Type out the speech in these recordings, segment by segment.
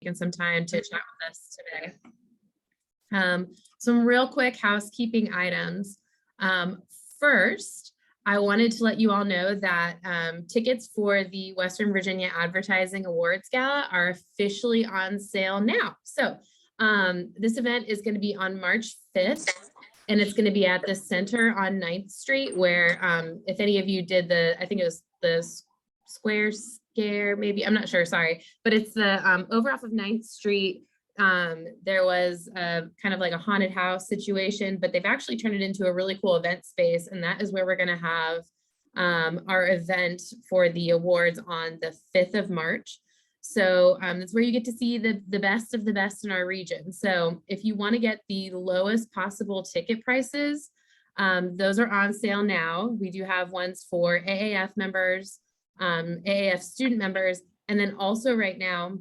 taking some time to chat with us today. Some real quick housekeeping items. First, I wanted to let you all know that tickets for the Western Virginia Advertising Awards Gala are officially on sale now. So this event is going to be on March 5th, and it's going to be at the center on 9th Street, where if any of you did I think it was the Square Scare, maybe, I'm not sure, sorry, but it's the over off of 9th Street. There was kind of like a haunted house situation, but they've actually turned it into a really cool event space. And that is where we're going to have our event for the awards on the 5th of March. So that's where you get to see the best of the best in our region. So if you want to get the lowest possible ticket prices, those are on sale now. We do have ones for AAF members, AAF student members, and then also right now,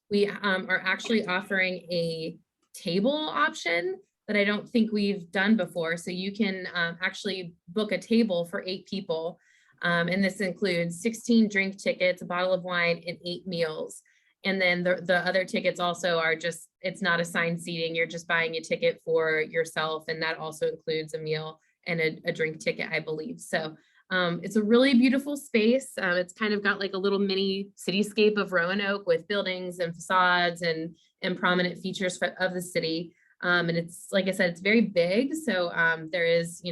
we are actually offering a table option that I don't think we've done before. So you can actually book a table for 8 people. And this includes 16 drink tickets, a bottle of wine, and 8 meals. And then the other tickets also are just, it's not assigned seating. You're just buying a ticket for yourself. And that also includes a meal and a drink ticket, I believe. So it's a really beautiful space. It's kind of got like a little mini cityscape of Roanoke with buildings and facades and prominent features of the city. And it's, like I said, it's very big. So there is,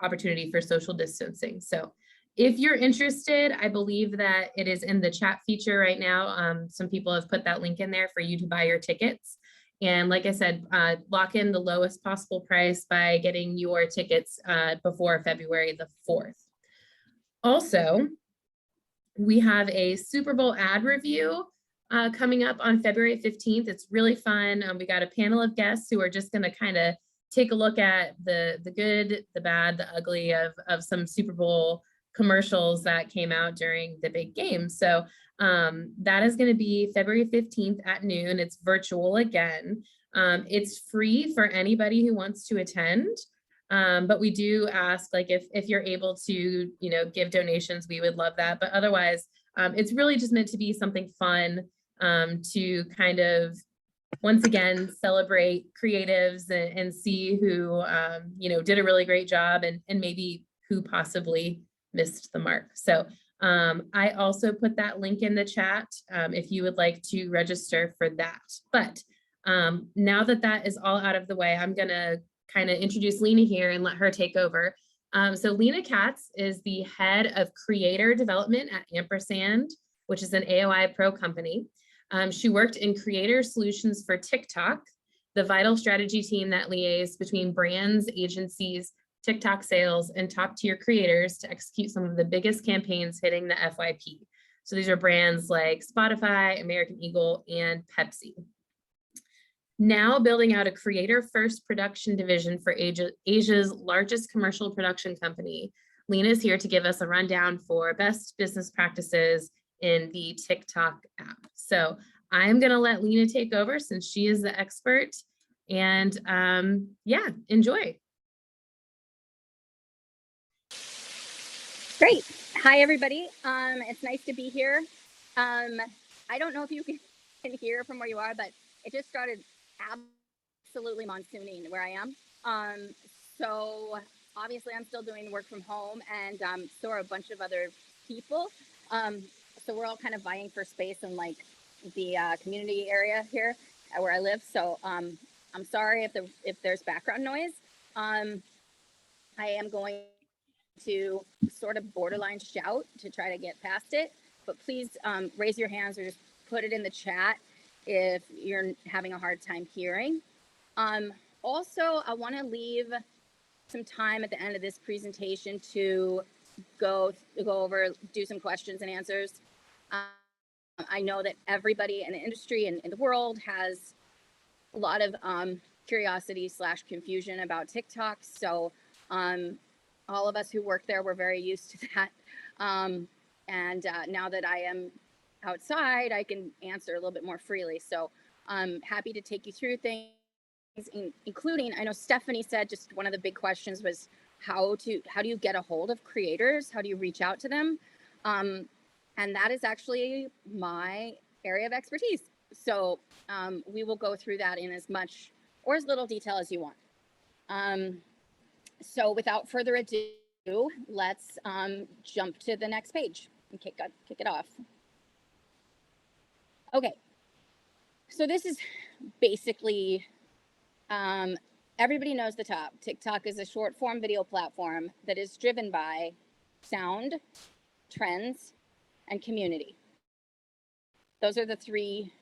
opportunity for social distancing. So if you're interested, I believe that it is in the chat feature right now. Some people have put that link in there for you to buy your tickets. And like I said, lock in the lowest possible price by getting your tickets before February the 4th. Also, we have a Super Bowl ad review coming up on February 15th. It's really fun. We got a panel of guests who are just going to kind of take a look at the good, the bad, the ugly of some Super Bowl commercials that came out during the big game. So that is going to be February 15th at noon. It's virtual again. It's free for anybody who wants to attend. But we do ask, like, if you're able to, give donations, we would love that. But otherwise, it's really just meant to be something fun to kind of, once again, celebrate creatives and see who, did a really great job and maybe who possibly missed the mark. So I also put that link in the chat if you would like to register for that. But now that is all out of the way, I'm going to kind of introduce Lena here and let her take over. So Lena Katz is the head of creator development at Ampersand, which is an AOI Pro company. She worked in creator solutions for TikTok, the vital strategy team that liaises between brands, agencies, TikTok sales, and top tier creators to execute some of the biggest campaigns hitting the FYP. So these are brands like Spotify, American Eagle, and Pepsi. Now building out a creator-first production division for Asia's largest commercial production company, Lena is here to give us a rundown for best business practices in the TikTok app. So I'm going to let Lena take over since she is the expert. And yeah, enjoy. Great. Hi, everybody. It's nice to be here. I don't know if you can hear from where you are, but it just started absolutely monsooning where I am. So obviously I'm still doing work from home, and so are a bunch of other people. So we're all kind of vying for space in like the community area here where I live. So I'm sorry if there's background noise. I am going to sort of borderline shout to try to get past it, but please raise your hands or just put it in the chat if you're having a hard time hearing. Also, I want to leave some time at the end of this presentation to go over, do some questions and answers. I know that everybody in the industry and in the world has a lot of curiosity / confusion about TikTok. So all of us who work there, we're very used to that. And now that I am outside, I can answer a little bit more freely. So I'm happy to take you through things, including, I know Stephanie said just one of the big questions was how do you get a hold of creators? How do you reach out to them? And that is actually my area of expertise. So we will go through that in as much or as little detail as you want. So without further ado, let's jump to the next page and kick it off. Okay, so this is basically, everybody knows the top. TikTok is a short form video platform that is driven by sound, trends, and community. Those are the three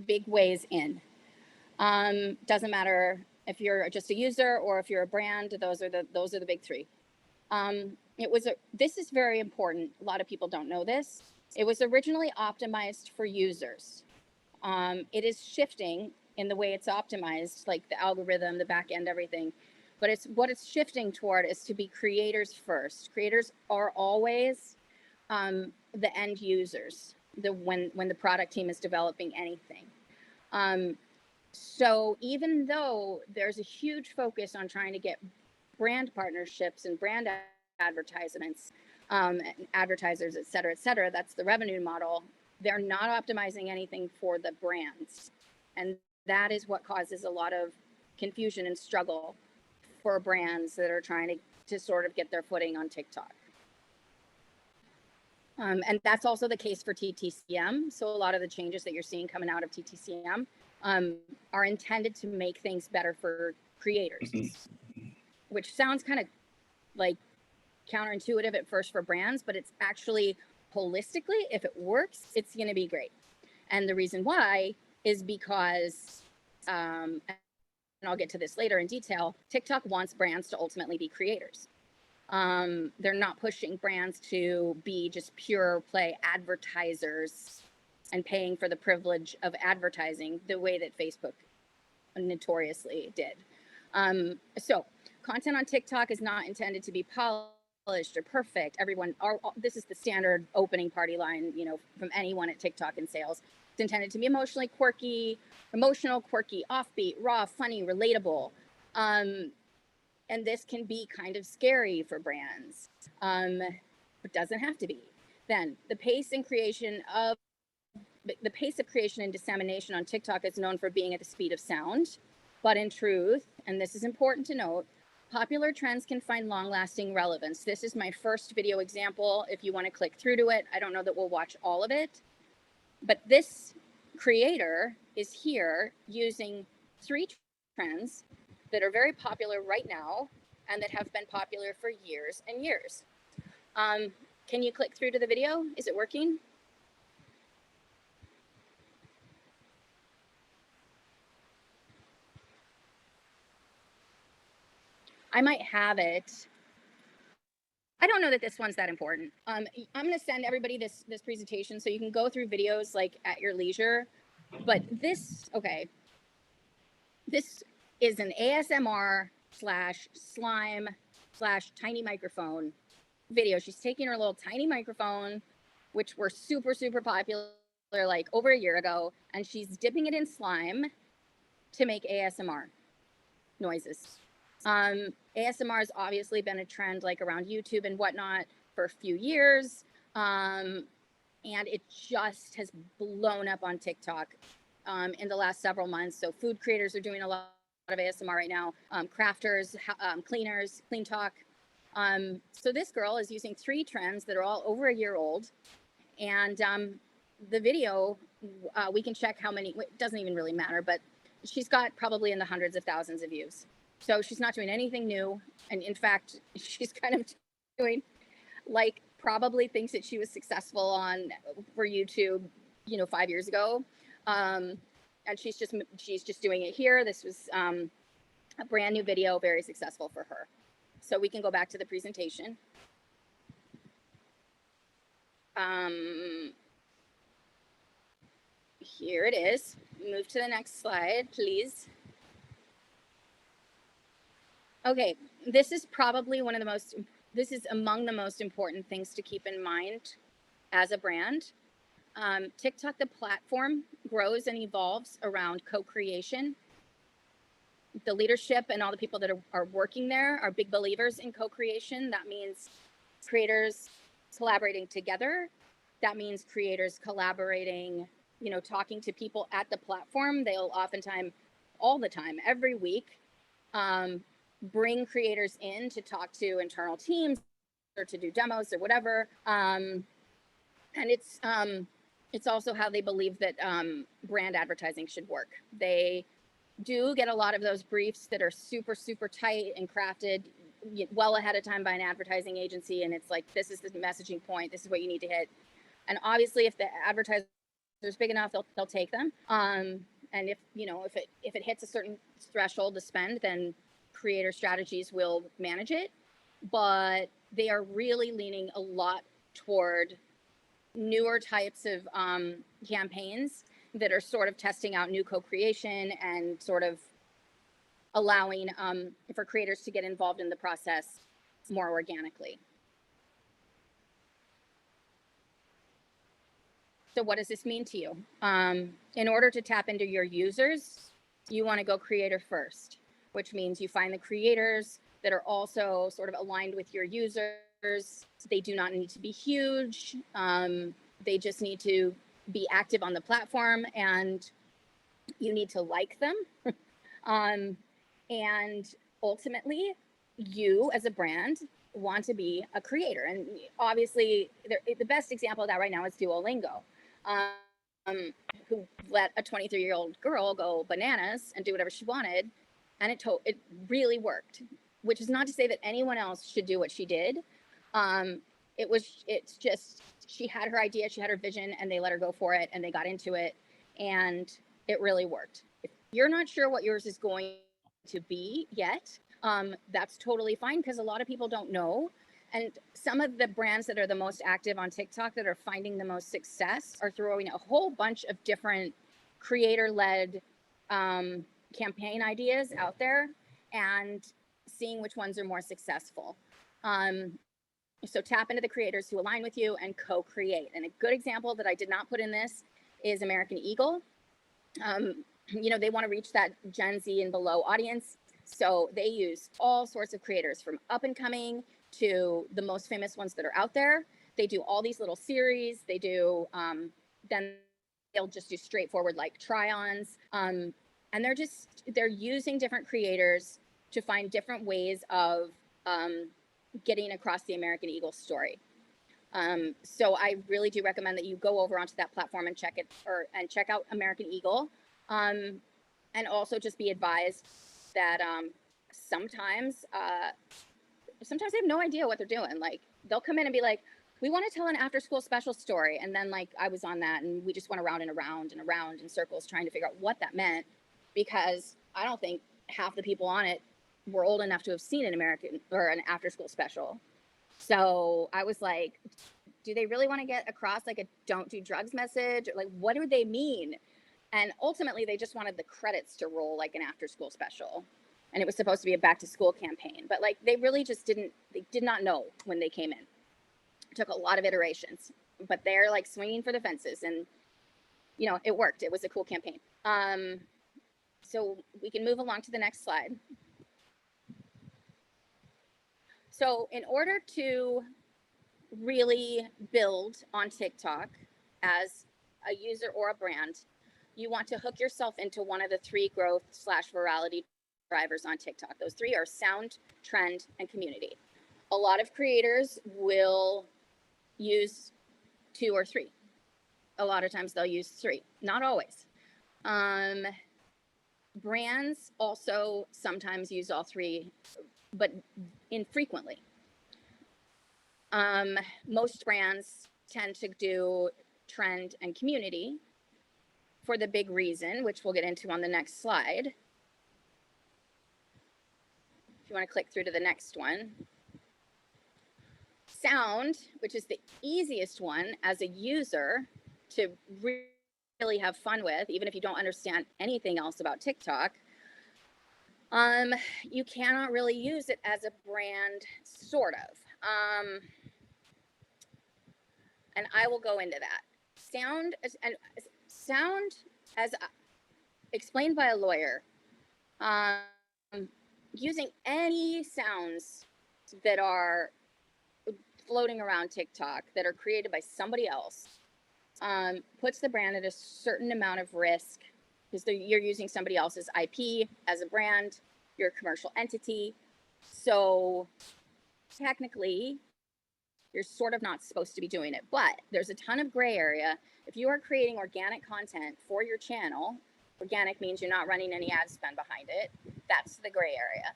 big ways in. Doesn't matter if you're just a user or if you're a brand, those are the big three. This is very important. A lot of people don't know this. It was originally optimized for users. It is shifting in the way it's optimized, like the algorithm, the back end, everything. But what it's shifting toward is to be creators first. Creators are always the end users, when the product team is developing anything. So even though there's a huge focus on trying to get brand partnerships and brand advertisements, advertisers, et cetera, that's the revenue model. They're not optimizing anything for the brands. And that is what causes a lot of confusion and struggle for brands that are trying to sort of get their footing on TikTok. And that's also the case for TTCM. So a lot of the changes that you're seeing coming out of TTCM are intended to make things better for creators, which sounds kind of like counterintuitive at first for brands, but it's actually holistically, if it works, it's going to be great. And the reason why is because, and I'll get to this later in detail, TikTok wants brands to ultimately be creators. They're not pushing brands to be just pure play advertisers and paying for the privilege of advertising the way that Facebook notoriously did. So content on TikTok is not intended to be polished or perfect. This is the standard opening party line, from anyone at TikTok in sales. It's intended to be emotional, quirky, offbeat, raw, funny, relatable. And this can be kind of scary for brands, but doesn't have to be. Then the pace of creation and dissemination on TikTok is known for being at the speed of sound. But in truth, and this is important to note, popular trends can find long-lasting relevance. This is my first video example. If you want to click through to it, I don't know that we'll watch all of it. But this creator is here using 3 trends that are very popular right now and that have been popular for years and years. Can you click through to the video? Is it working? I might have it. I don't know that this one's that important. I'm going to send everybody this presentation so you can go through videos like at your leisure. But this is an ASMR /slime/tiny microphone video. She's taking her little tiny microphone, which were super, super popular like over a year ago, and she's dipping it in slime to make ASMR noises. ASMR has obviously been a trend like around YouTube and whatnot for a few years. And it just has blown up on TikTok in the last several months. So food creators are doing a lot of ASMR right now. Crafters, cleaners, clean talk. So this girl is using 3 trends that are all over a year old. And the video, we can check how many, it doesn't even really matter, but she's got probably in the hundreds of thousands of views. So she's not doing anything new. And in fact, she's kind of doing like probably things that she was successful on for YouTube, 5 years ago. And she's just doing it here. This was a brand new video, very successful for her. So we can go back to the presentation. Here it is. Move to the next slide, please. Okay, this is probably this is among the most important things to keep in mind as a brand. TikTok, the platform, grows and evolves around co-creation. The leadership and all the people that are working there are big believers in co-creation. That means creators collaborating together. That means creators collaborating talking to people at the platform, they'll oftentimes, all the time, every week, bring creators in to talk to internal teams or to do demos or whatever. And it's also how they believe that brand advertising should work. They do get a lot of those briefs that are super, super tight and crafted well ahead of time by an advertising agency. And it's like, this is the messaging point. This is what you need to hit. And obviously, if the advertiser is big enough, they'll take them. And if it hits a certain threshold to spend, then creator strategies will manage it. But they are really leaning a lot toward newer types of campaigns that are sort of testing out new co-creation and sort of allowing for creators to get involved in the process more organically. So what does this mean to you? In order to tap into your users, you want to go creator first, which means you find the creators that are also sort of aligned with your users. They do not need to be huge. They just need to be active on the platform, and you need to like them. And ultimately, you as a brand want to be a creator. And obviously, the best example of that right now is Duolingo, who let a 23-year-old girl go bananas and do whatever she wanted. And it really worked, which is not to say that anyone else should do what she did. It's just, she had her idea, she had her vision, and they let her go for it, and they got into it, and it really worked. If you're not sure what yours is going to be yet, that's totally fine, because a lot of people don't know. And some of the brands that are the most active on TikTok that are finding the most success are throwing a whole bunch of different creator-led campaign ideas out there and seeing which ones are more successful. So tap into the creators who align with you and co-create. And a good example that I did not put in this is American Eagle. They want to reach that Gen Z and below audience. So they use all sorts of creators, from up and coming to the most famous ones that are out there. They do all these little series. They do, then they'll just do straightforward like try-ons. And they're using different creators to find different ways of getting across the American Eagle story. So I really do recommend that you go over onto that platform and check out American Eagle. And also just be advised that sometimes they have no idea what they're doing. Like, they'll come in and be like, we want to tell an after school special story. And then like I was on that, and we just went around and around and around in circles trying to figure out what that meant, because I don't think half the people on it were old enough to have seen an after school special. So I was like, do they really want to get across like a don't do drugs message? Or like, what do they mean? And ultimately, they just wanted the credits to roll like an after school special. And it was supposed to be a back to school campaign. But like, they really just did not know when they came in. It took a lot of iterations, but they're like swinging for the fences, and it worked. It was a cool campaign. So we can move along to the next slide. So in order to really build on TikTok as a user or a brand, you want to hook yourself into one of the 3 growth/virality drivers on TikTok. Those 3 are sound, trend, and community. A lot of creators will use 2 or 3. A lot of times they'll use 3, not always. Brands also sometimes use all 3, but infrequently. Most brands tend to do trend and community for the big reason, which we'll get into on the next slide. If you want to click through to the next one. Sound, which is the easiest one as a user to really have fun with, even if you don't understand anything else about TikTok. You cannot really use it as a brand, sort of. And I will go into that. Sound, as explained by a lawyer, using any sounds that are floating around TikTok that are created by somebody else puts the brand at a certain amount of risk because you're using somebody else's IP as a brand, you're a commercial entity. So technically, you're sort of not supposed to be doing it, but there's a ton of gray area. If you are creating organic content for your channel, organic means you're not running any ad spend behind it. That's the gray area.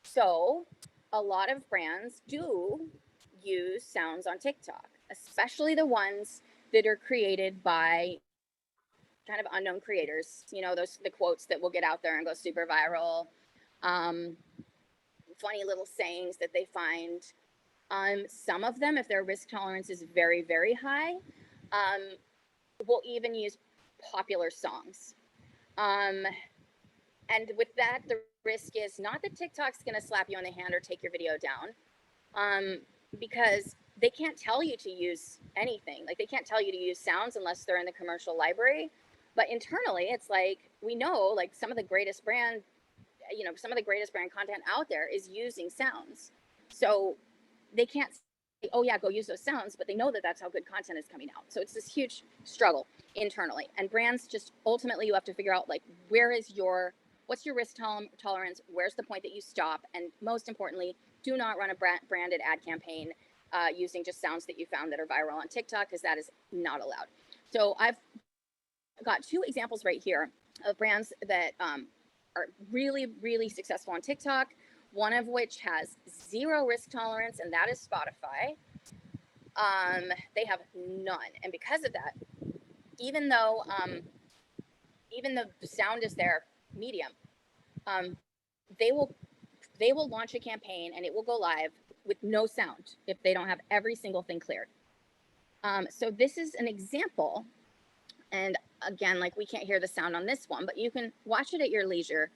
So a lot of brands do use sounds on TikTok, especially the ones that are created by kind of unknown creators. You know, those the quotes that will get out there and go super viral. Funny little sayings that they find. Some of them, if their risk tolerance is very, very high, will even use popular songs. And with that, the risk is not that TikTok's going to slap you on the hand or take your video down, because they can't tell you to use anything. Like they can't tell you to use sounds unless they're in the commercial library. But internally, it's like we know, like some of the greatest brand, some of the greatest brand content out there is using sounds. So they can't say, oh yeah, go use those sounds, but they know that that's how good content is coming out. So it's this huge struggle internally. And brands just ultimately you have to figure out like what's your risk tolerance? Where's the point that you stop? And most importantly, do not run a branded ad campaign using just sounds that you found that are viral on TikTok, because that is not allowed. So I've got two examples right here of brands that are really, really successful on TikTok, one of which has zero risk tolerance, and that is Spotify. They have none. And because of that, even though the sound is their medium, they will launch a campaign and it will go live with no sound if they don't have every single thing cleared. So this is an example. And again, like we can't hear the sound on this one, but you can watch it at your leisure.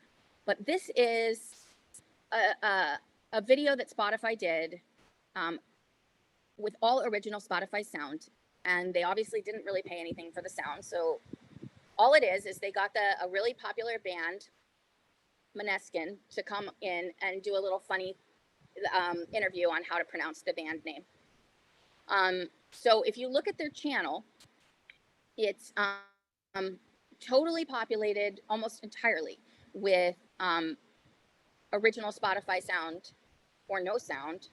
But this is a video that Spotify did with all original Spotify sound. And they obviously didn't really pay anything for the sound. So all it is they got a really popular band, Måneskin, to come in and do a little funny interview on how to pronounce the band name. So if you look at their channel, it's totally populated almost entirely with original Spotify sound or no sound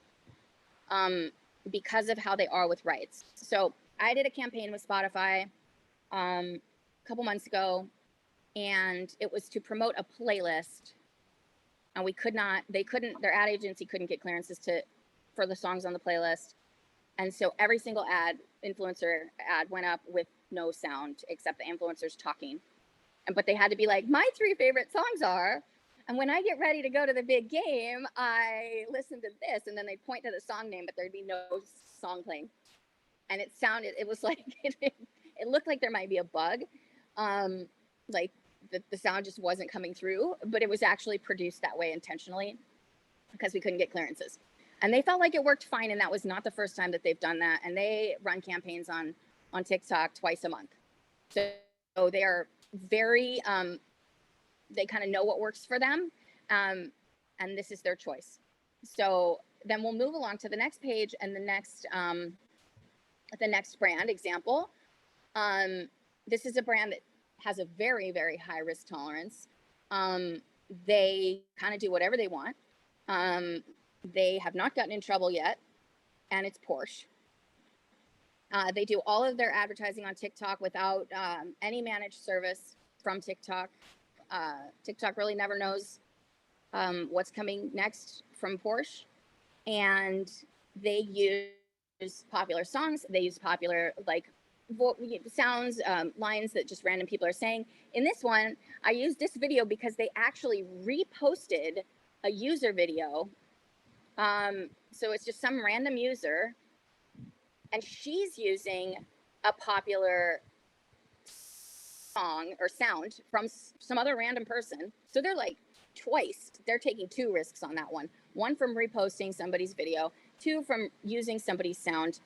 because of how they are with rights. So I did a campaign with Spotify a couple months ago, and it was to promote a playlist. And their ad agency couldn't get clearances for the songs on the playlist. And so every single influencer ad went up with no sound except the influencers talking. But they had to be like, my 3 favorite songs are, and when I get ready to go to the big game, I listen to this. And then they point to the song name, but there'd be no song playing. And it was like, it looked like there might be a bug. Like the sound just wasn't coming through, but it was actually produced that way intentionally because we couldn't get clearances. And they felt like it worked fine. And that was not the first time that they've done that. And they run campaigns on TikTok twice a month. So they are very, they kind of know what works for them. And this is their choice. So then we'll move along to the next page and the next brand example. This is a brand that has a very, very high risk tolerance. They kind of do whatever they want. They have not gotten in trouble yet, and it's Porsche. They do all of their advertising on TikTok without any managed service from TikTok. TikTok really never knows what's coming next from Porsche. And they use popular songs. They use popular sounds, lines that just random people are saying. In this one, I used this video because they actually reposted a user video. So it's just some random user, and she's using a popular song or sound from some other random person. So they're like they're taking 2 risks on that one. One from reposting somebody's video, 2 from using somebody's sound.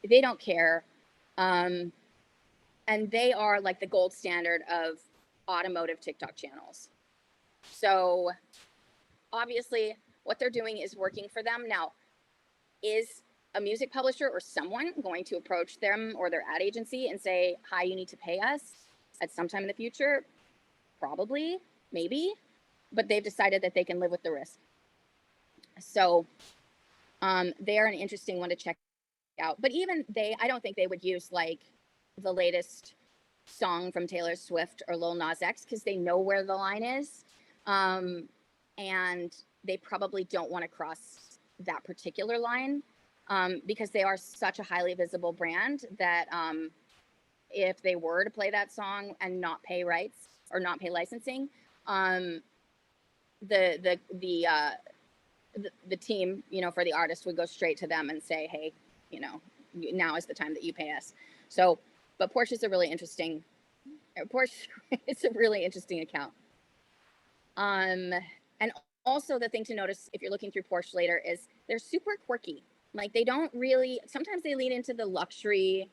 They don't care. And they are like the gold standard of automotive TikTok channels. So obviously what they're doing is working for them. Now, is a music publisher or someone going to approach them or their ad agency and say, hi, you need to pay us at some time in the future? Probably, maybe, but they've decided that they can live with the risk. So they are an interesting one to check out. But even they, I don't think they would use like the latest song from Taylor Swift or Lil Nas X because they know where the line is. And they probably don't want to cross that particular line because they are such a highly visible brand that if they were to play that song and not pay rights or not pay licensing, the team, you know, for the artist would go straight to them and say, hey, you know, now is the time that you pay us. So, but Porsche is a really interesting, Porsche, it's a really interesting account. And also the thing to notice if you're looking through Porsche later is they're super quirky. Like they don't really, sometimes they lean into the luxury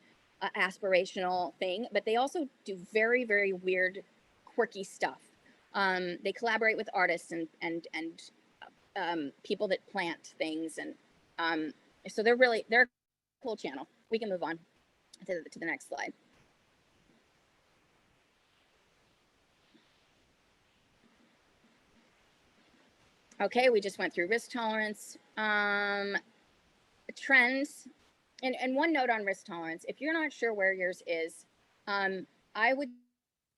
aspirational thing, but they also do very, very weird, quirky stuff. They collaborate with artists and people that plant things. And so they're a cool channel. We can move on to the next slide. Okay, we just went through risk tolerance, trends, and one note on risk tolerance. If you're not sure where yours is, I would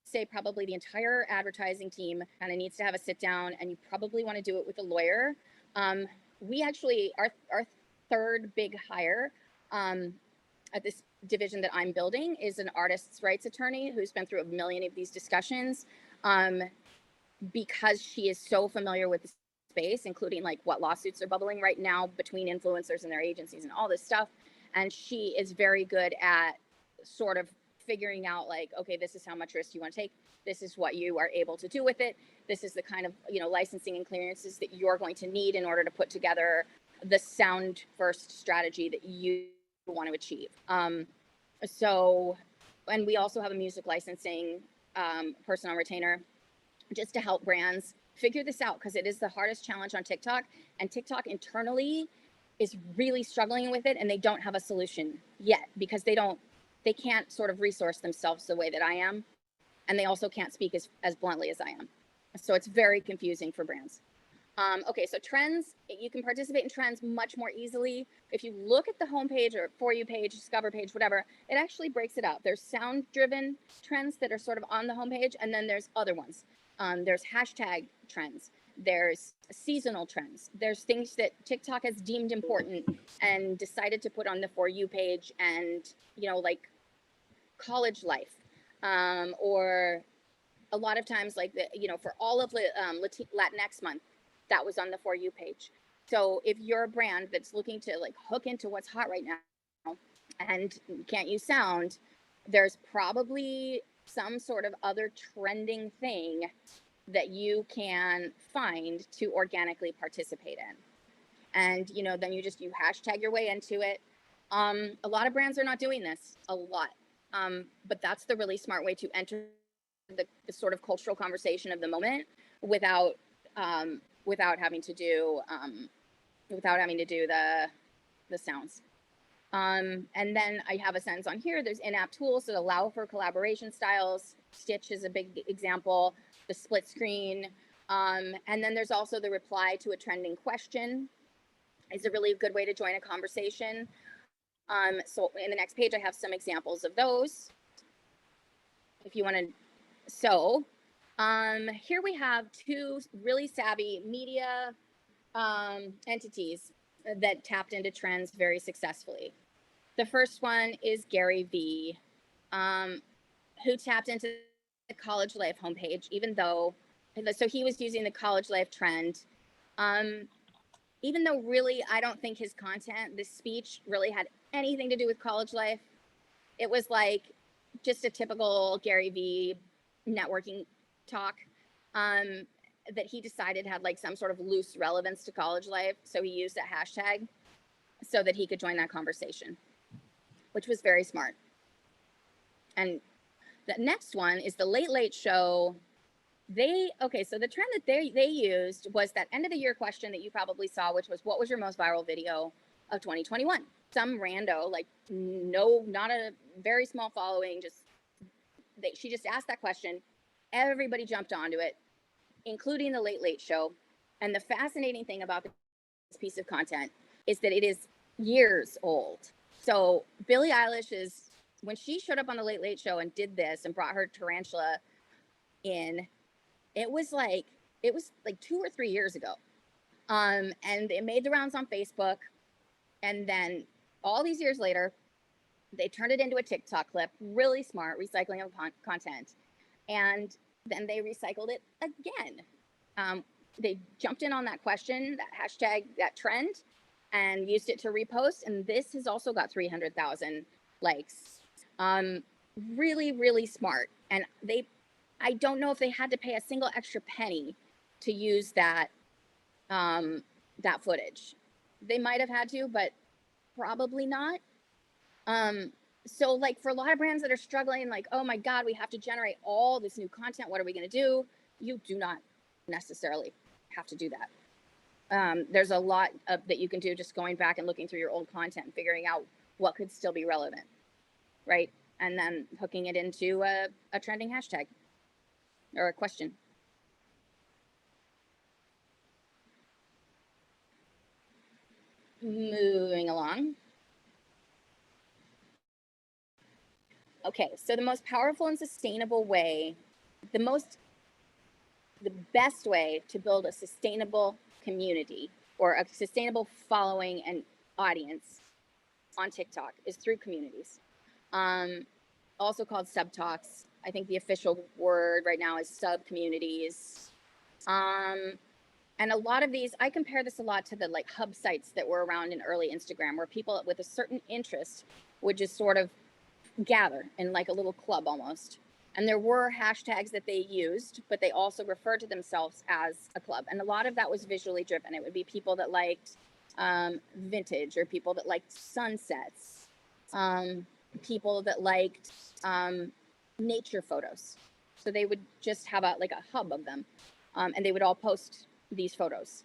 say probably the entire advertising team kind of needs to have a sit down, and you probably want to do it with a lawyer. We actually, our third big hire at this division that I'm building is an artist's rights attorney who's been through a million of these discussions because she is so familiar with the space, including like what lawsuits are bubbling right now between influencers and their agencies and all this stuff. And she is very good at sort of figuring out like, okay, this is how much risk you want to take. This is what you are able to do with it. This is the kind of, you know, licensing and clearances that you're going to need in order to put together the sound first strategy that you want to achieve. So, and we also have a music licensing person on retainer just to help brands figure this out because it is the hardest challenge on TikTok, and TikTok internally is really struggling with it, and they don't have a solution yet because they can't sort of resource themselves the way that I am, and they also can't speak as bluntly as I am. So it's very confusing for brands. Okay, so trends, you can participate in trends much more easily. If you look at the homepage or For You page, Discover page, whatever, it actually breaks it out. There's sound-driven trends that are sort of on the homepage, and then there's other ones. There's hashtag trends. There's seasonal trends. There's things that TikTok has deemed important and decided to put on the For You page, and, you know, like college life, or a lot of times like the, you know, for all of Latinx month, that was on the For You page. So if you're a brand that's looking to like hook into what's hot right now and can't use sound, there's probably some sort of other trending thing that you can find to organically participate in. And, you know, then you hashtag your way into it. A lot of brands are not doing this, a lot. But that's the really smart way to enter the sort of cultural conversation of the moment without having to do the sounds. And then I have a sentence on here. There's in-app tools that allow for collaboration styles. Stitch is a big example. The split screen. And then there's also the reply to a trending question. Is a really good way to join a conversation. So in the next page, I have some examples of those. If you want to. So here we have two really savvy media entities that tapped into trends very successfully. The first one is Gary Vee, who tapped into the College Life homepage, so he was using the College Life trend. Even though really, I don't think his content, this speech really had anything to do with college life. It was like just a typical Gary Vee networking talk that he decided had like some sort of loose relevance to college life. So he used that hashtag so that he could join that conversation, which was very smart. And the next one is the Late Late Show. So the trend that they used was that end of the year question that you probably saw, which was, what was your most viral video of 2021. Some rando, like no, not a very small following, just she just asked that question. Everybody jumped onto it, including the Late Late Show. And the fascinating thing about this piece of content is that it is years old. So Billie Eilish is, when she showed up on the Late Late Show and did this and brought her tarantula in, it was like 2 or 3 years ago. And it made the rounds on Facebook. And then all these years later, they turned it into a TikTok clip, really smart, recycling of content. And then they recycled it again. They jumped in on that question, that hashtag, that trend, and used it to repost. And this has also got 300,000 likes. Really, really smart. And I don't know if they had to pay a single extra penny to use that footage. They might have had to, but probably not. So like for a lot of brands that are struggling, like, oh my God, we have to generate all this new content. What are we going to do? You do not necessarily have to do that. There's a lot that you can do just going back and looking through your old content and figuring out what could still be relevant, right? And then hooking it into a trending hashtag or a question. Moving along. Okay, so the most powerful and sustainable way, the best way to build a sustainable community or a sustainable following and audience on TikTok is through communities, also called sub-talks. I think the official word right now is sub-communities. And a lot of these, I compare this a lot to the like hub sites that were around in early Instagram, where people with a certain interest would just sort of gather in like a little club almost. And there were hashtags that they used, but they also referred to themselves as a club. And a lot of that was visually driven. It would be people that liked vintage, or people that liked sunsets, people that liked nature photos. So they would just have a hub of them, and they would all post these photos.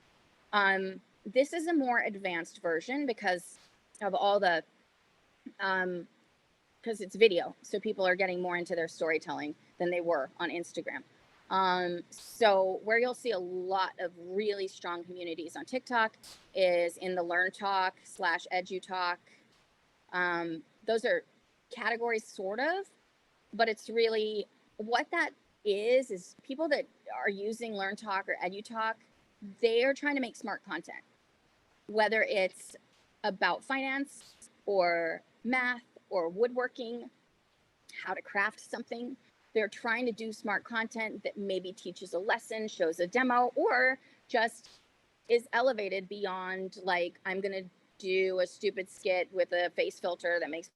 This is a more advanced version because of all the because it's video, so people are getting more into their storytelling than they were on Instagram. So where you'll see a lot of really strong communities on TikTok is in the Learn Talk / EduTalk. Those are categories sort of, but it's really what that is people that are using Learn Talk or EduTalk, they are trying to make smart content, whether it's about finance or math or woodworking, how to craft something. They're trying to do smart content that maybe teaches a lesson, shows a demo, or just is elevated beyond like, I'm going to do a stupid skit with a face filter that makes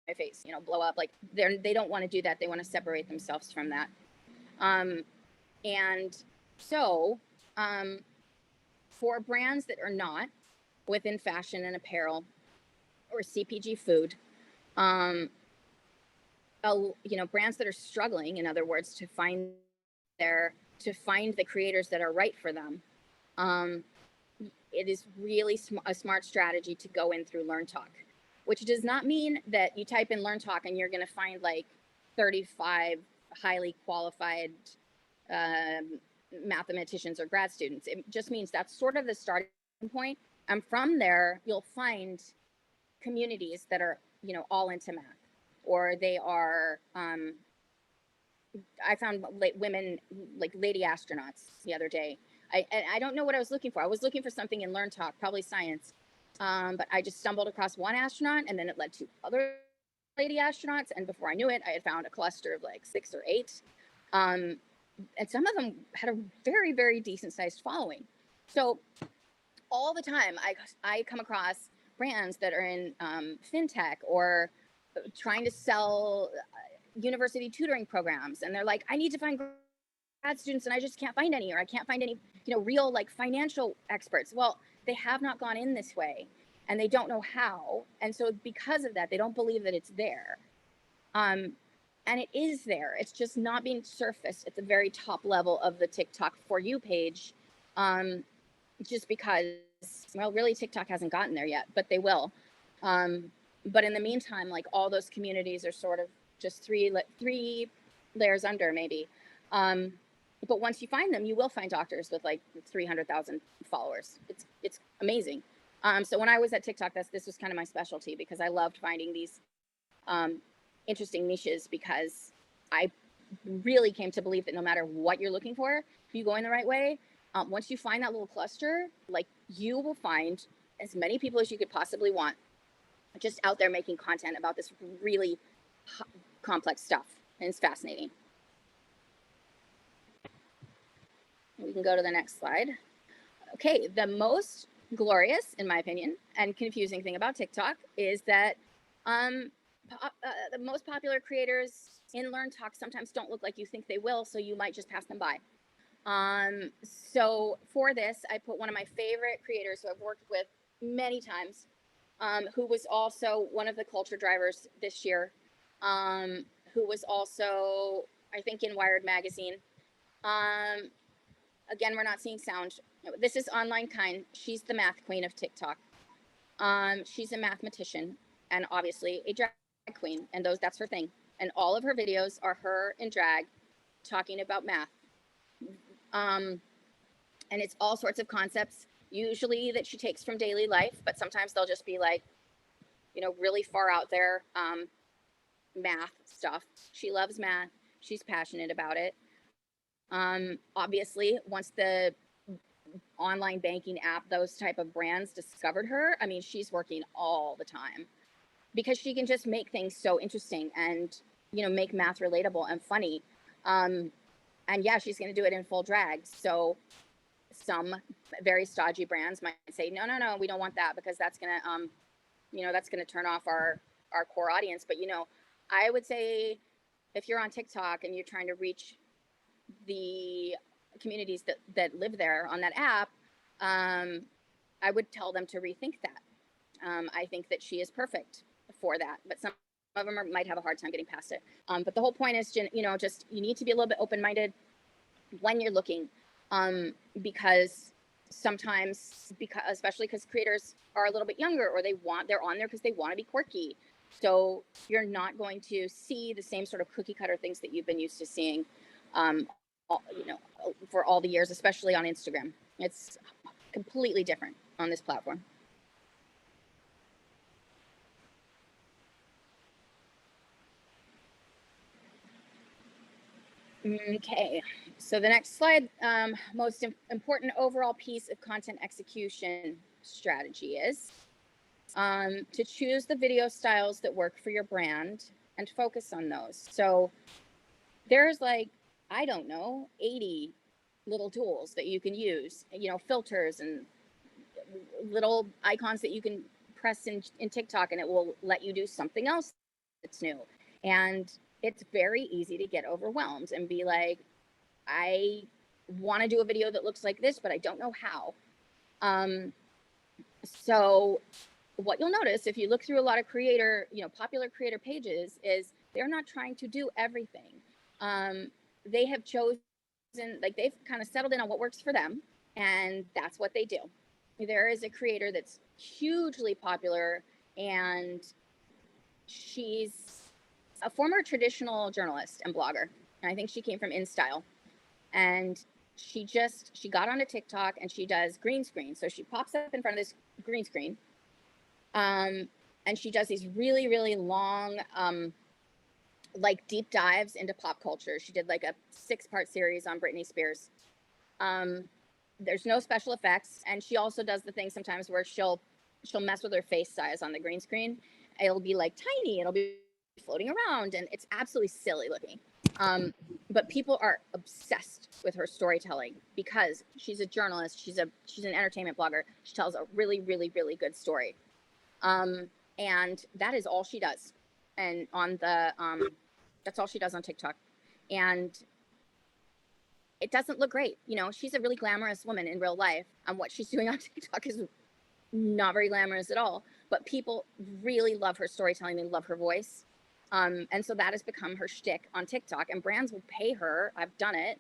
my face, blow up. Like they don't want to do that. They want to separate themselves from that. And so for brands that are not within fashion and apparel or CPG food, brands that are struggling, in other words, to find the creators that are right for them, it is really a smart strategy to go in through Learn Talk, which does not mean that you type in Learn Talk and you're going to find like 35 highly qualified mathematicians or grad students. It just means that's sort of the starting point. And from there, you'll find communities that are, all into math, or they are, I found women, like lady astronauts the other day. I don't know what I was looking for. I was looking for something in Learn Talk, probably science. But I just stumbled across one astronaut, and then it led to other lady astronauts. And before I knew it, I had found a cluster of like 6 or 8. And some of them had a very, very decent sized following. So all the time I come across brands that are in fintech or trying to sell university tutoring programs. And they're like, I need to find grad students and I just can't find any, or I can't find any, real like financial experts. Well, they have not gone in this way and they don't know how. And so because of that, they don't believe that it's there. And it is there. It's just not being surfaced at the very top level of the TikTok For You page. just because, well, really TikTok hasn't gotten there yet, but they will. But in the meantime, like all those communities are sort of just three layers under maybe. Um, but once you find them, you will find doctors with like 300,000 followers. It's amazing. So when I was at TikTok, this was kind of my specialty because I loved finding these um, interesting niches because I really came to believe that no matter what you're looking for, if you go in the right way, once you find that little cluster, like you will find as many people as you could possibly want just out there making content about this really complex stuff. And it's fascinating. We can go to the next slide. Okay, the most glorious, in my opinion, and confusing thing about TikTok is that the most popular creators in Learn Talk sometimes don't look like you think they will, so you might just pass them by. So for this, I put one of my favorite creators who I've worked with many times, who was also one of the culture drivers this year, who was also, I think, in Wired Magazine. Again, we're not seeing sound. This is Online Kind. She's the math queen of TikTok. She's a mathematician and obviously a drag queen, and that's her thing. And all of her videos are her in drag talking about math. And it's all sorts of concepts, usually that she takes from daily life, but sometimes they'll just be like, really far out there math stuff. She loves math. She's passionate about it. Obviously, once the online banking app, those type of brands discovered her, I mean, she's working all the time because she can just make things so interesting and, make math relatable and funny. And yeah, she's going to do it in full drag. So some very stodgy brands might say, no, we don't want that because that's going to, that's going to turn off our core audience. But, I would say if you're on TikTok and you're trying to reach the communities that live there on that app, I would tell them to rethink that. I think that she is perfect for that, but some of them might have a hard time getting past it. But the whole point is, just you need to be a little bit open-minded when you're looking, because sometimes, especially because creators are a little bit younger, or they're on there because they want to be quirky. So you're not going to see the same sort of cookie cutter things that you've been used to seeing, for all the years, especially on Instagram. It's completely different on this platform. Okay, so the next slide, most important overall piece of content execution strategy is to choose the video styles that work for your brand and focus on those. So there's like, I don't know, 80 little tools that you can use, filters and little icons that you can press in TikTok, and it will let you do something else that's new. And it's very easy to get overwhelmed and be like, I want to do a video that looks like this, but I don't know how. So what you'll notice if you look through a lot of popular creator pages is they're not trying to do everything. They have chosen, like they've kind of settled in on what works for them, and that's what they do. There is a creator that's hugely popular, and she's a former traditional journalist and blogger. And I think she came from InStyle. And she got onto TikTok and she does green screen. So she pops up in front of this green screen. And she does these really, really long, like deep dives into pop culture. She did like a 6-part series on Britney Spears. There's no special effects. And she also does the thing sometimes where she'll mess with her face size on the green screen. It'll be like tiny, it'll be floating around, and it's absolutely silly looking. But people are obsessed with her storytelling because she's a journalist. She's an entertainment blogger. She tells a really, really, really good story. And that is all she does. And that's all she does on TikTok. And it doesn't look great. She's a really glamorous woman in real life. And what she's doing on TikTok is not very glamorous at all. But people really love her storytelling. They love her voice. And so that has become her shtick on TikTok, and brands will pay her. I've done it,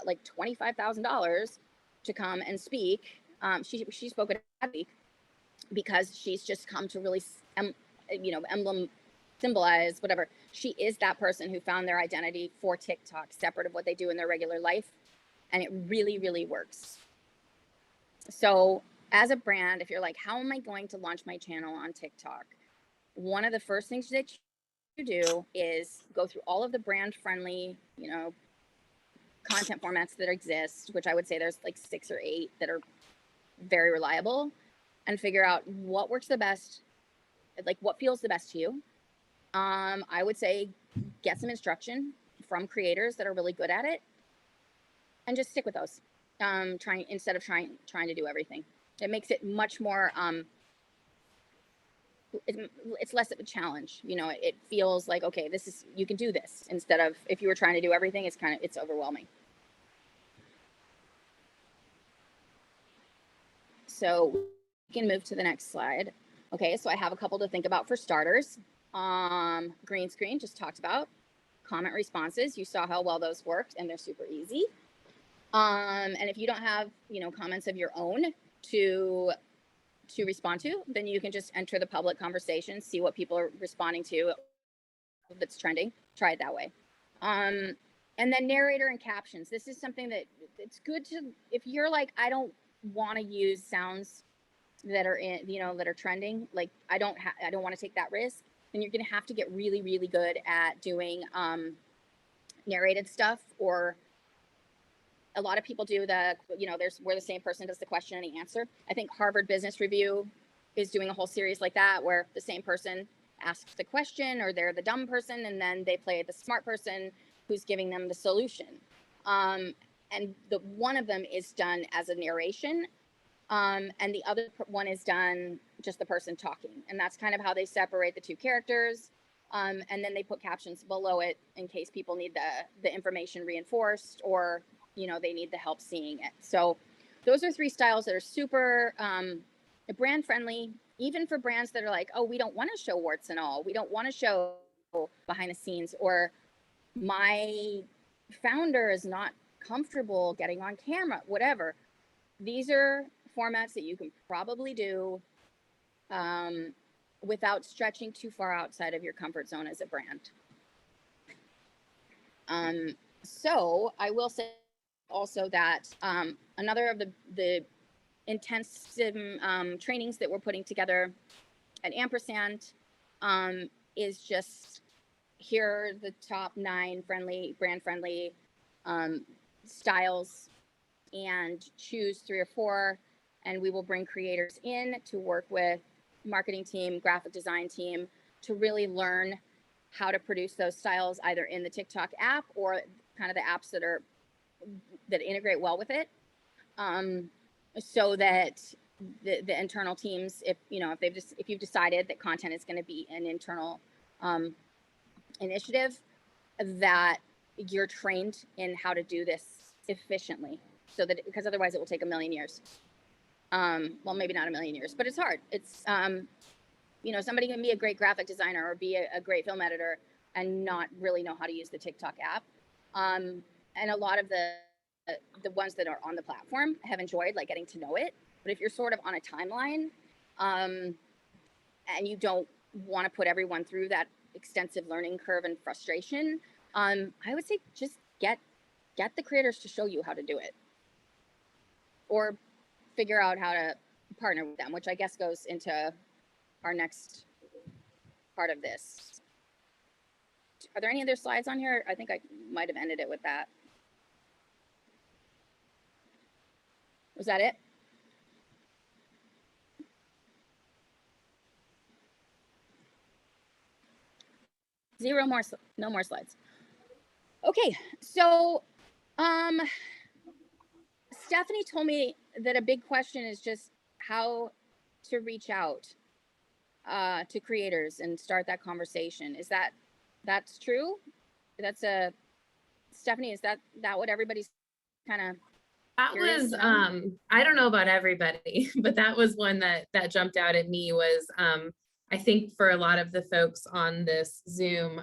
like $25,000 to come and speak She spoke at a week because she's just come to really, emblem, symbolize whatever. She is that person who found their identity for TikTok, separate of what they do in their regular life, and it really, really works. So as a brand, if you're like, how am I going to launch my channel on TikTok? One of the first things that you do is go through all of the brand friendly, content formats that exist, which I would say there's like 6 or 8 that are very reliable, and figure out what works the best, like what feels the best to you. I would say get some instruction from creators that are really good at it and just stick with those. Instead of trying to do everything. It makes it much more, it's less of a challenge. It feels like, okay, you can do this, instead of if you were trying to do everything, it's overwhelming. So we can move to the next slide. Okay, so I have a couple to think about for starters. Green screen, just talked about. Comment responses, you saw how well those worked, and they're super easy. And if you don't have, comments of your own to respond to, then you can just enter the public conversation, see what people are responding to that's trending. Try it that way. And then narrator and captions. This is something that it's good to, if you're like, I don't want to use sounds that are that are trending, like I don't want to take that risk, then you're going to have to get really, really good at doing narrated stuff. Or a lot of people do there's where the same person does the question and the answer. I think Harvard Business Review is doing a whole series like that, where the same person asks the question, or they're the dumb person, and then they play the smart person who's giving them the solution. And one of them is done as a narration, and the other one is done just the person talking. And that's kind of how they separate the two characters. And then they put captions below it in case people need the information reinforced, or they need the help seeing it. So those are 3 styles that are super brand friendly, even for brands that are like, oh, we don't want to show warts and all. We don't want to show behind the scenes, or my founder is not comfortable getting on camera, whatever. These are formats that you can probably do without stretching too far outside of your comfort zone as a brand. So I will say also that another of the intensive trainings that we're putting together at Ampersand is just, here are the top 9 brand friendly styles, and choose 3 or 4, and we will bring creators in to work with marketing team, graphic design team, to really learn how to produce those styles, either in the TikTok app or kind of the apps that integrate well with it, so that the internal teams, if you've decided that content is going to be an internal initiative, that you're trained in how to do this efficiently, so that, because otherwise it will take a million years. Well, maybe not a million years, but it's hard. It's somebody can be a great graphic designer or be a great film editor and not really know how to use the TikTok app. And a lot of the ones that are on the platform have enjoyed like getting to know it. But if you're sort of on a timeline, and you don't want to put everyone through that extensive learning curve and frustration, I would say just get the creators to show you how to do it, or figure out how to partner with them, which I guess goes into our next part of this. Are there any other slides on here? I think I might have ended it with that. Was that it? No more slides. Okay, so Stephanie told me that a big question is just how to reach out to creators and start that conversation. Is that's true? Stephanie, is that what everybody's kind of That was, I don't know about everybody, but that was one that jumped out at me was, I think for a lot of the folks on this Zoom,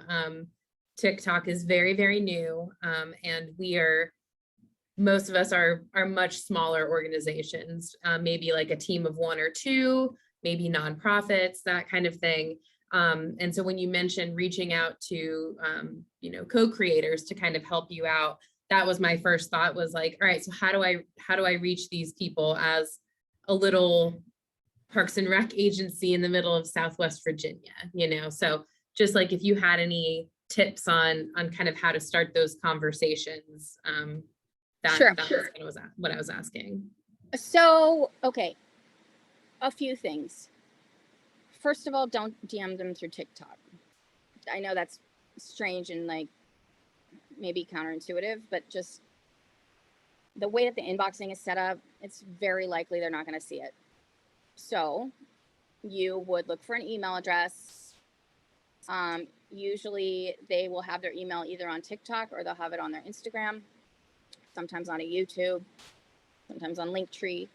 TikTok is very, very new. And we are most of us are much smaller organizations, maybe like a team of one or two, maybe nonprofits, that kind of thing. And so when you mentioned reaching out to, co-creators to kind of help you out, that was my first thought, was like, all right, so how do I reach these people as a little Parks and Rec agency in the middle of Southwest Virginia, so just like if you had any tips on kind of how to start those conversations, Sure. was what I was asking. So, okay, a few things. First of all, don't DM them through TikTok. I know that's strange and like maybe counterintuitive, but just the way that the inboxing is set up, it's very likely they're not going to see it. So you would look for an email address. Usually they will have their email either on TikTok or they'll have it on their Instagram, sometimes on a YouTube, sometimes on Linktree.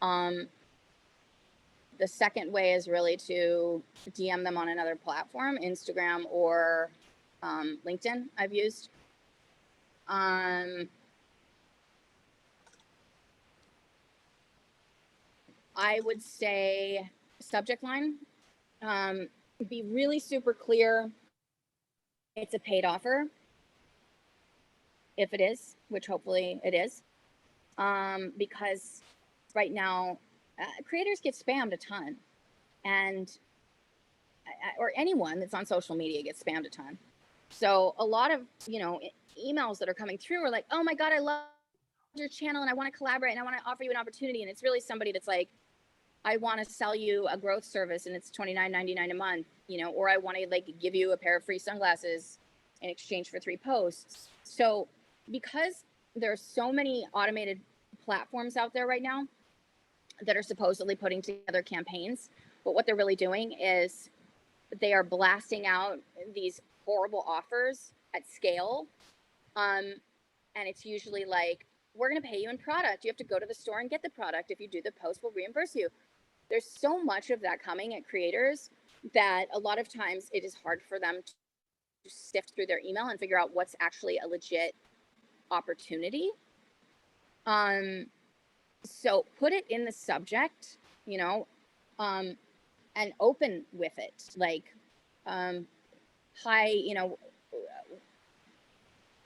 The second way is really to DM them on another platform, Instagram or LinkedIn I've used. I would say subject line, be really super clear. It's a paid offer. If it is, which hopefully it is, because right now creators get spammed a ton, and or anyone that's on social media gets spammed a ton. So a lot of emails that are coming through are like, oh my god, I love your channel and I want to collaborate and I want to offer you an opportunity, and it's really somebody that's like, I want to sell you a growth service and it's $29.99 a month, or I want to like give you a pair of free sunglasses in exchange for 3 posts. So because there are so many automated platforms out there right now that are supposedly putting together campaigns, but what they're really doing is they are blasting out these horrible offers at scale. And it's usually like, we're going to pay you in product. You have to go to the store and get the product. If you do the post, we'll reimburse you. There's so much of that coming at creators that a lot of times it is hard for them to sift through their email and figure out what's actually a legit opportunity. So put it in the subject, and open with it. Like, hi,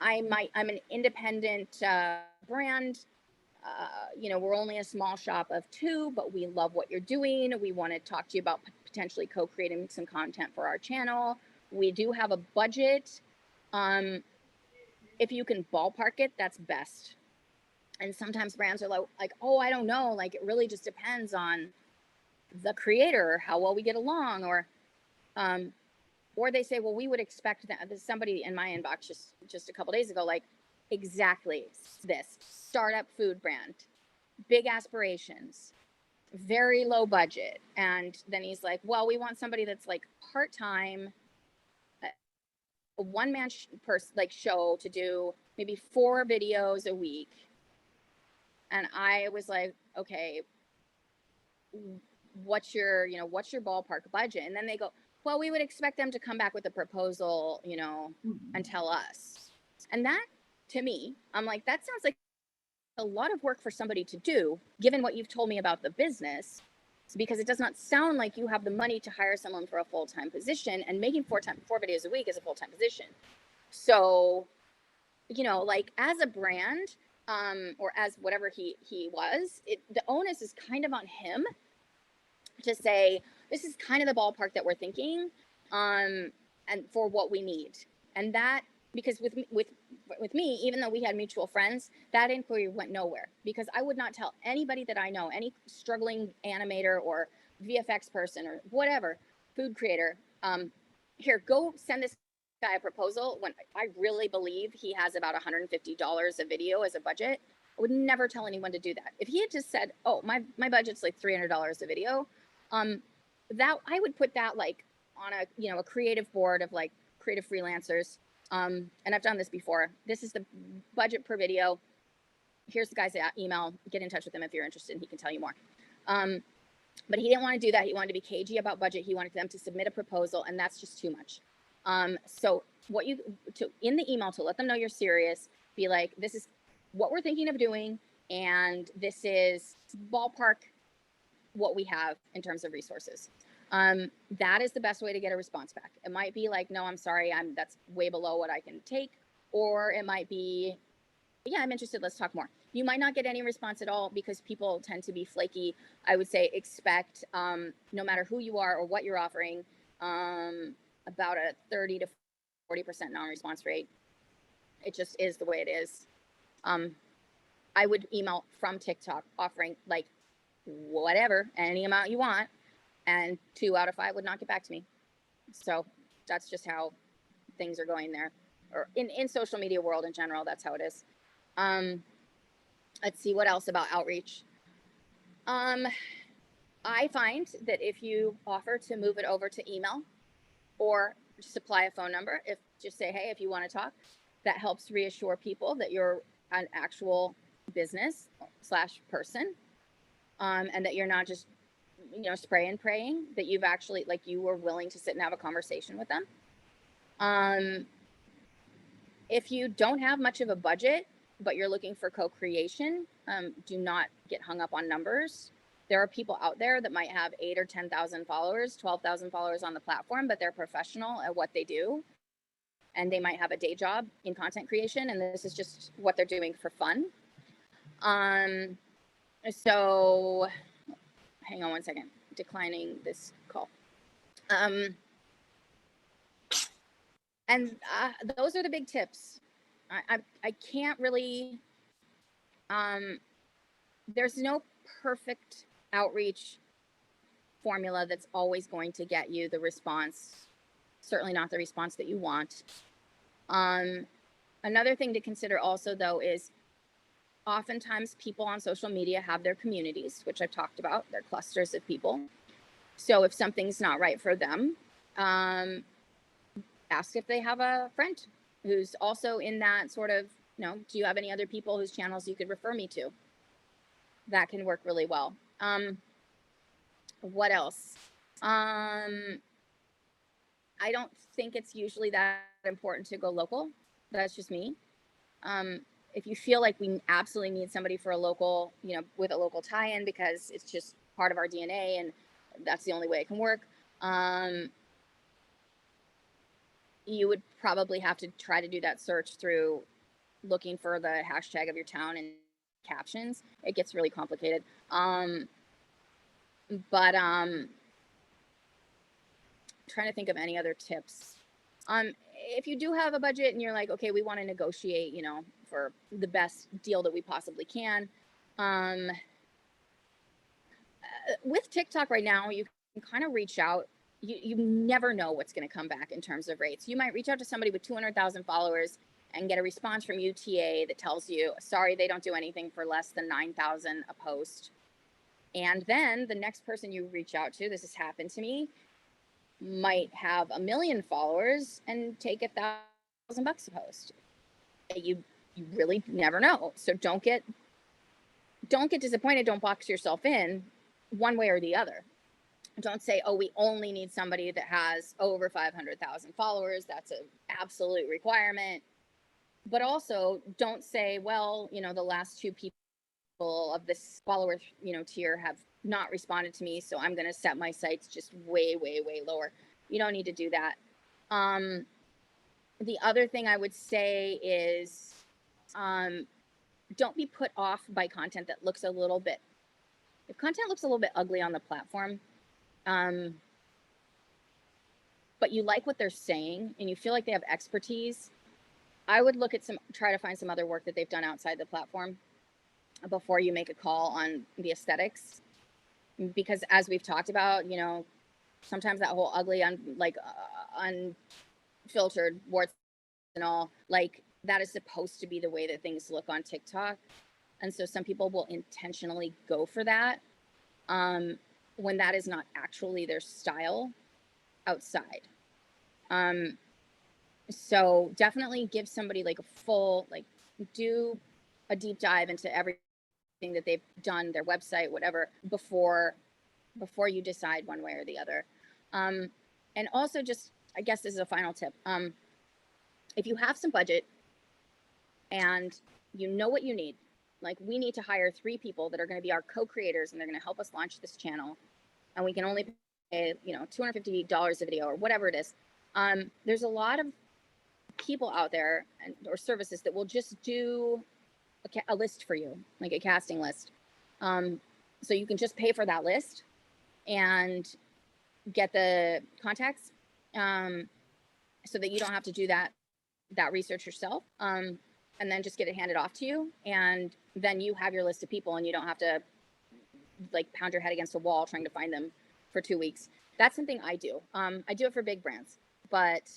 I'm an independent brand. We're only a small shop of 2, but we love what you're doing. We want to talk to you about potentially co-creating some content for our channel. We do have a budget. If you can ballpark it, that's best. And sometimes brands are like, oh, I don't know. Like, it really just depends on the creator, how well we get along, or they say, well, we would expect that. There's somebody in my inbox just a couple days ago, like, exactly this startup food brand, big aspirations, very low budget. And then he's like, well, we want somebody that's like part-time, a one-man show to do maybe 4 videos a week. And I was like, okay, what's your ballpark budget? And then they go, well, we would expect them to come back with a proposal, and tell us. And that, to me, I'm like, that sounds like a lot of work for somebody to do, given what you've told me about the business, because it does not sound like you have the money to hire someone for a full-time position, and making 4 videos a week is a full-time position. So, like, as a brand, or as whatever he was, the onus is kind of on him to say, this is kind of the ballpark that we're thinking, and for what we need. And that, because with me, even though we had mutual friends, that inquiry went nowhere, because I would not tell anybody that I know, any struggling animator or VFX person or whatever, food creator, here, go send this guy a proposal when I really believe he has about $150 a video as a budget. I would never tell anyone to do that. If he had just said, oh, my budget's like $300 a video, that I would put that like on a creative board of like creative freelancers. And I've done this before. This is the budget per video. Here's the guy's email. Get in touch with him if you're interested, and he can tell you more. But he didn't want to do that. He wanted to be cagey about budget. He wanted them to submit a proposal, and that's just too much. So in the email, to let them know you're serious, be like, this is what we're thinking of doing, and this is ballpark what we have in terms of resources. That is the best way to get a response back. It might be like, no, I'm sorry, that's way below what I can take. Or it might be, yeah, I'm interested, let's talk more. You might not get any response at all because people tend to be flaky. I would say expect, no matter who you are or what you're offering, about a 30 to 40% non-response rate. It just is the way it is. I would email from TikTok offering like whatever, any amount you want, and 2 out of 5 would not get back to me. So that's just how things are going there, or in social media world in general. That's how it is. Let's see what else about outreach. I find that if you offer to move it over to email or supply a phone number, if just say, hey, if you want to talk, that helps reassure people that you're an actual business / person, and that you're not just, spray and praying, that you've actually, like, you were willing to sit and have a conversation with them. If you don't have much of a budget, but you're looking for co-creation, do not get hung up on numbers. There are people out there that might have 8 or 10,000 followers, 12,000 followers on the platform, but they're professional at what they do. And they might have a day job in content creation, and this is just what they're doing for fun. So hang on one second, declining this call. And those are the big tips. I can't really, there's no perfect outreach formula that's always going to get you the response, certainly not the response that you want. Another thing to consider also, though, is oftentimes people on social media have their communities, which I've talked about. They're clusters of people. So if something's not right for them, ask if they have a friend who's also in that sort of, do you have any other people whose channels you could refer me to? That can work really well. What else? I don't think it's usually that important to go local. That's just me. If you feel like we absolutely need somebody for a local, with a local tie-in because it's just part of our DNA and that's the only way it can work, you would probably have to try to do that search through looking for the hashtag of your town and captions. It gets really complicated. But trying to think of any other tips. If you do have a budget and you're like, okay, we want to negotiate, for the best deal that we possibly can. With TikTok right now, you can kind of reach out. You never know what's going to come back in terms of rates. You might reach out to somebody with 200,000 followers and get a response from UTA that tells you, sorry, they don't do anything for less than 9,000 a post. And then the next person you reach out to, this has happened to me, might have 1 million followers and take $1,000 a post. You really never know. So don't get disappointed. Don't box yourself in one way or the other. Don't say, oh, we only need somebody that has over 500,000 followers. That's an absolute requirement. But also don't say, well, the last 2 people of this follower, tier have not responded to me, so I'm going to set my sights just way, way, way lower. You don't need to do that. The other thing I would say is, don't be put off by content that looks a little bit, if content looks a little bit ugly on the platform, but you like what they're saying and you feel like they have expertise, I would look at try to find some other work that they've done outside the platform before you make a call on the aesthetics. Because as we've talked about, sometimes that whole ugly, unfiltered warts and all, like, that is supposed to be the way that things look on TikTok. And so some people will intentionally go for that when that is not actually their style outside. So definitely give somebody like a full, do a deep dive into everything that they've done, their website, whatever, before you decide one way or the other. And also, just, I guess this is a final tip. If you have some budget and you know what you need. Like, we need to hire 3 people that are going to be our co-creators, and they're going to help us launch this channel. And we can only pay, $250 a video or whatever it is. There's a lot of people out there or services that will just do a list for you, like a casting list. So you can just pay for that list and get the contacts, so that you don't have to do that research yourself. And then just get it handed off to you, and then you have your list of people, and you don't have to like pound your head against a wall trying to find them for 2 weeks. That's something I do. I do it for big brands, but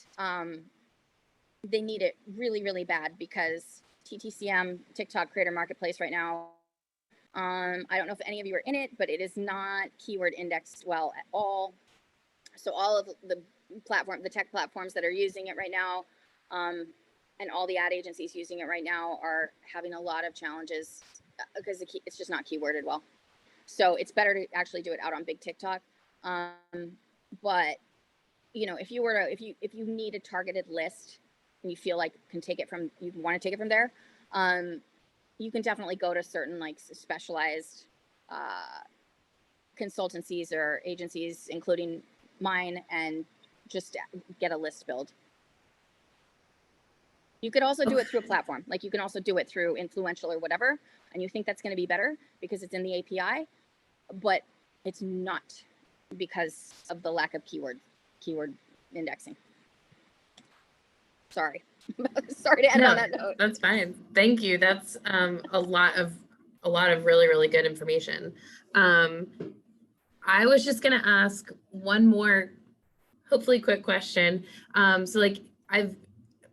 they need it really, really bad, because TTCM, TikTok Creator Marketplace right now, I don't know if any of you are in it, but it is not keyword indexed well at all. So all of the tech platforms that are using it right now, and all the ad agencies using it right now, are having a lot of challenges because it's just not keyworded well. So it's better to actually do it out on big TikTok. But if you need a targeted list and you feel like you want to take it from there, you can definitely go to certain like specialized consultancies or agencies, including mine, and just get a list build. You could also do it through a platform. Like, you can also do it through Influential or whatever, and you think that's going to be better because it's in the API, but it's not, because of the lack of keyword indexing. Sorry. Sorry to end on that note. That's fine. Thank you. That's a lot of really, really good information. I was just gonna ask one more, hopefully quick question. So like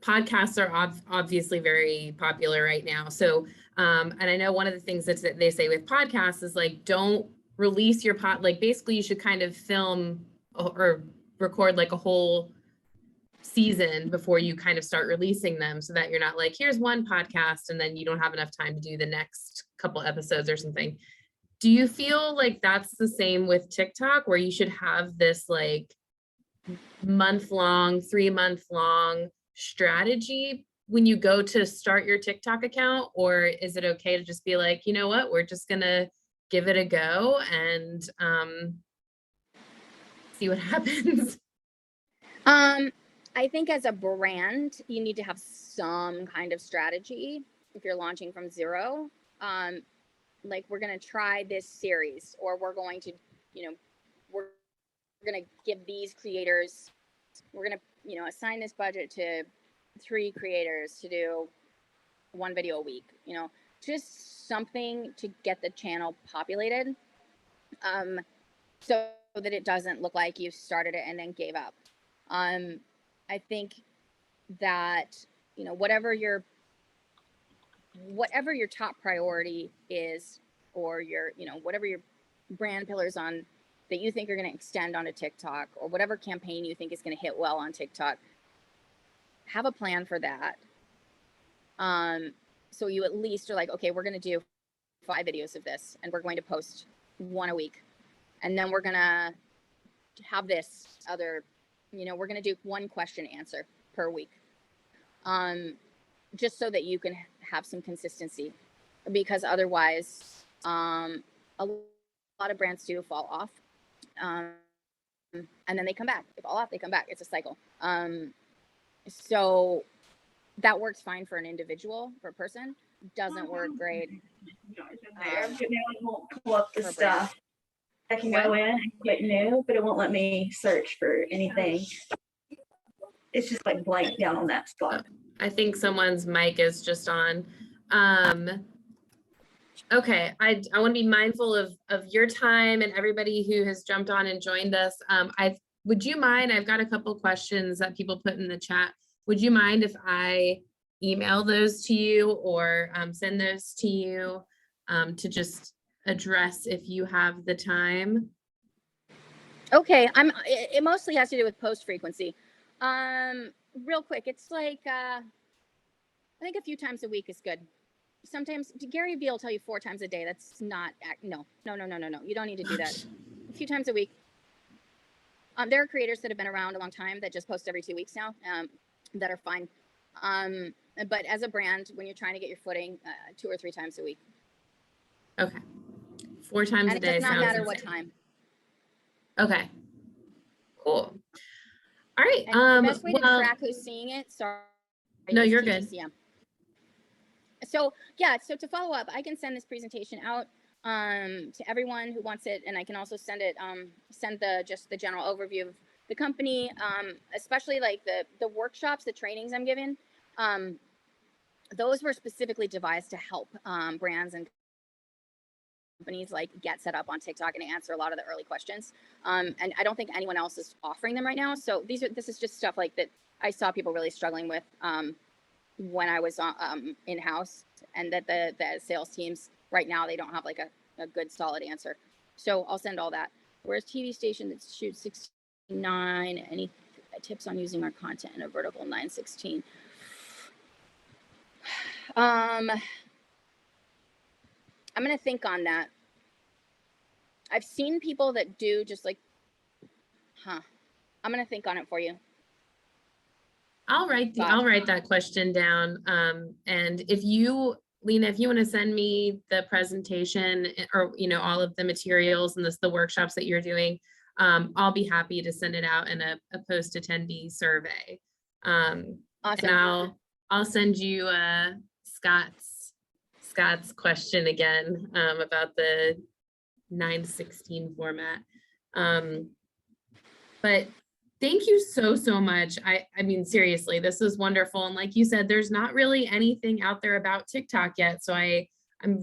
podcasts are obviously very popular right now. So and I know one of the things that they say with podcasts is like, don't release your like basically you should kind of film or record like a whole season before you kind of start releasing them, so that you're not like, here's one podcast and then you don't have enough time to do the next couple episodes or something. Do you feel like that's the same with TikTok, where you should have this like month-long, 3-month-long strategy when you go to start your TikTok account? Or is it okay to just be like, you know what, we're just gonna give it a go and see what happens? I think as a brand, you need to have some kind of strategy if you're launching from zero. Like, we're going to try this series, or we're going to, we're going to give these creators, we're going to, assign this budget to 3 creators to do 1 video a week, just something to get the channel populated, so that it doesn't look like you started it and then gave up. I think that, whatever your top priority is, or your, whatever your brand pillars on that you think are going to extend onto TikTok, or whatever campaign you think is going to hit well on TikTok, have a plan for that. So you at least are like, okay, we're going to do 5 videos of this, and we're going to post 1 a week. And then we're going to have this other, we're going to do 1 question answer per week. Just so that you can have some consistency, because otherwise, a lot of brands do fall off. And then they come back. They fall off, they come back. It's a cycle. So that works fine for an individual, for a person. Doesn't work great. It won't pull up the stuff. I can go in and click new, but it won't let me search for anything. It's just like blank down on that spot. I think someone's mic is just on. Okay, I want to be mindful of your time and everybody who has jumped on and joined us. Would you mind, I've got a couple questions that people put in the chat. Would you mind if I email those to you, or send those to you to just address if you have the time? Okay, it mostly has to do with post frequency. Real quick, it's like I think a few times a week is good. Sometimes Gary Vee will tell you 4 times a day. That's not, no. You don't need to do that. A few times a week. There are creators that have been around a long time that just post every 2 weeks now, that are fine. But as a brand, when you're trying to get your footing, 2 or 3 times a week. Okay. 4 times And a it day does not sounds matter what insane. time. Okay. Cool. All right. And the best way to Well, track who's seeing it, sorry, no, is you're good. TGCM. So yeah, so to follow up, I can send this presentation out to everyone who wants it, and I can also send it send just the general overview of the company, especially like the workshops, the trainings I'm giving. Those were specifically devised to help brands and companies like get set up on TikTok and answer a lot of the early questions. And I don't think anyone else is offering them right now. So this is just stuff like that I saw people really struggling with when I was in-house, and that the sales teams right now, they don't have like a good solid answer. So I'll send all that. Whereas TV station that shoots 69, any tips on using our content in a vertical 916? I'm gonna think on that. I've seen people that do just like, I'm gonna think on it for you. I'll write that question down. And if you, Lena, if you want to send me the presentation or, all of the materials and the workshops that you're doing, I'll be happy to send it out in a post attendee survey. Awesome. And I'll send you Scott's question again about the 916 format. But thank you so much. I mean, seriously, this is wonderful. And like you said, there's not really anything out there about TikTok yet. So I'm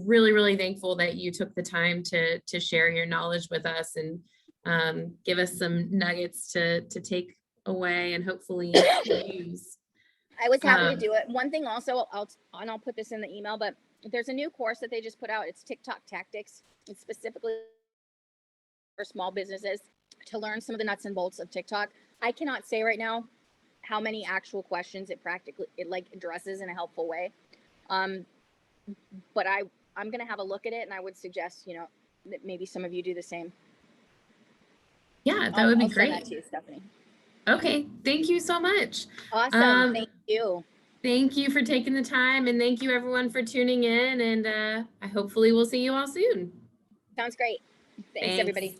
really thankful that you took the time to share your knowledge with us and give us some nuggets to take away and hopefully use. I was happy to do it. One thing also, I'll put this in the email, but there's a new course that they just put out. It's TikTok Tactics. It's specifically for small businesses to learn some of the nuts and bolts of TikTok. I cannot say right now how many actual questions it like addresses in a helpful way. But I'm going to have a look at it, and I would suggest, that maybe some of you do the same. Yeah, that would be great. Send that to you, Stephanie. Okay, thank you so much. Awesome. Thank you. Thank you for taking the time, and thank you everyone for tuning in, and I hopefully we'll see you all soon. Sounds great. Thanks everybody.